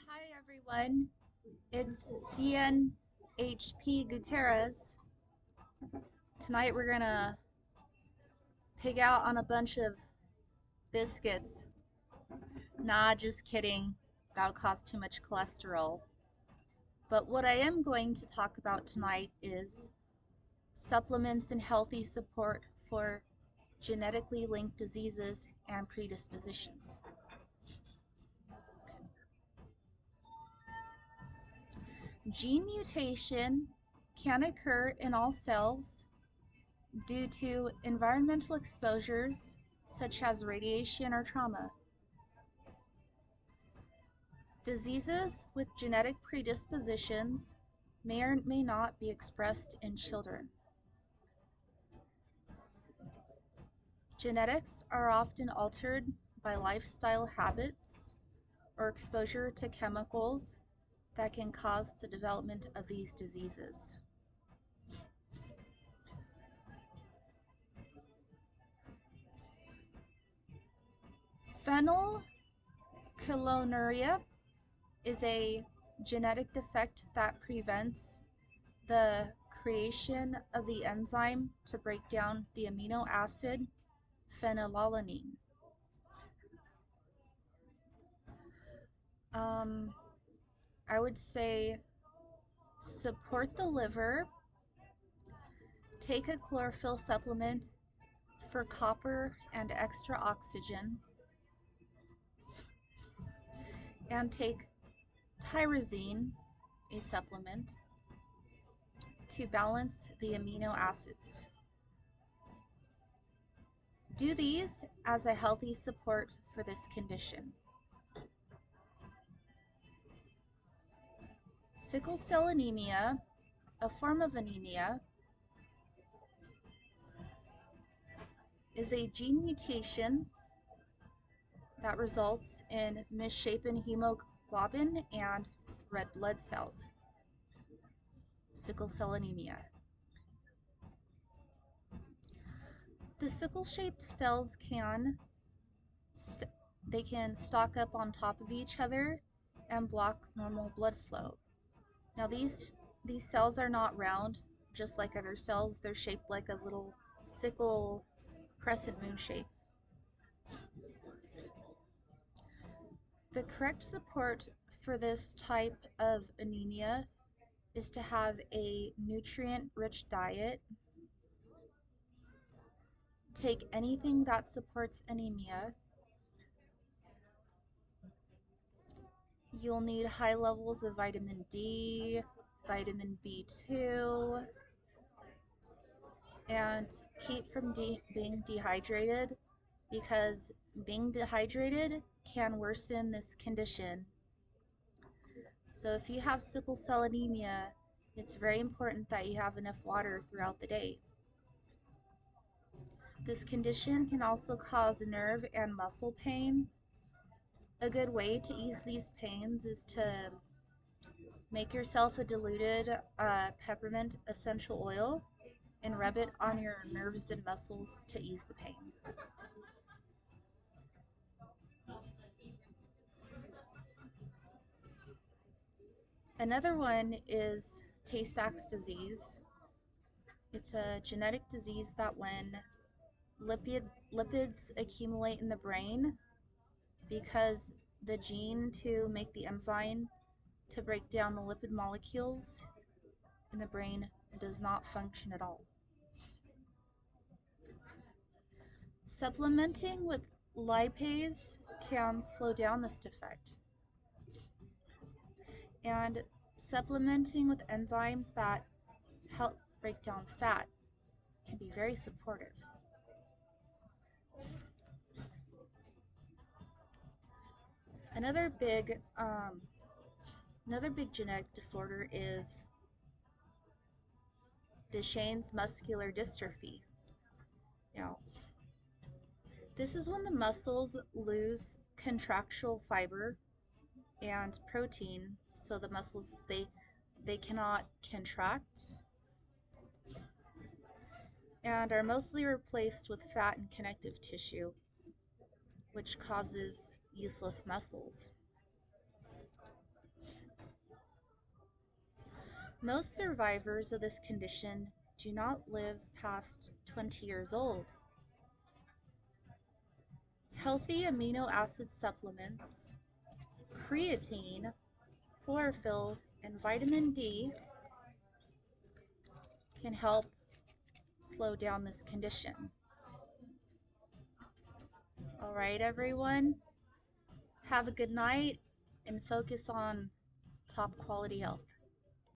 Hi everyone, it's CNHP Gutierrez. Tonight we're gonna pig out on a bunch of biscuits. Nah, just kidding. That'll cause too much cholesterol. But what I am going to talk about tonight is supplements and healthy support for genetically linked diseases and predispositions. Gene mutation can occur in all cells due to environmental exposures such as radiation or trauma. Diseases with genetic predispositions may or may not be expressed in children. Genetics are often altered by lifestyle habits or exposure to chemicals that can cause the development of these diseases. Phenylketonuria is a genetic defect that prevents the creation of the enzyme to break down the amino acid phenylalanine. Um, I would say support the liver, take a chlorophyll supplement for copper and extra oxygen, and take tyrosine, a supplement, to balance the amino acids. Do these as a healthy support for this condition. Sickle cell anemia, a form of anemia, is a gene mutation that results in misshapen hemoglobin and red blood cells. Sickle cell anemia. The sickle-shaped cells they can stock up on top of each other and block normal blood flow. Now these cells are not round, just like other cells. They're shaped like a little sickle crescent moon shape. The correct support for this type of anemia is to have a nutrient-rich diet, take anything that supports anemia. You'll need high levels of vitamin D, vitamin B2, and keep from being dehydrated, because being dehydrated can worsen this condition. So if you have sickle cell anemia, it's very important that you have enough water throughout the day. This condition can also cause nerve and muscle pain. A good way to ease these pains is to make yourself a diluted peppermint essential oil and rub it on your nerves and muscles to ease the pain. Another one is Tay-Sachs disease. It's a genetic disease that when lipids accumulate in the brain, because the gene to make the enzyme to break down the lipid molecules in the brain does not function at all. Supplementing with lipase can slow down this defect. And supplementing with enzymes that help break down fat can be very supportive. Another big genetic disorder is Duchenne's muscular dystrophy. Now, this is when the muscles lose contractual fiber and protein, so the muscles they cannot contract and are mostly replaced with fat and connective tissue, which causes useless muscles. Most survivors of this condition do not live past 20 years old. Healthy amino acid supplements, creatine, chlorophyll, and vitamin D can help slow down this condition. All right, everyone, have a good night and focus on top quality health.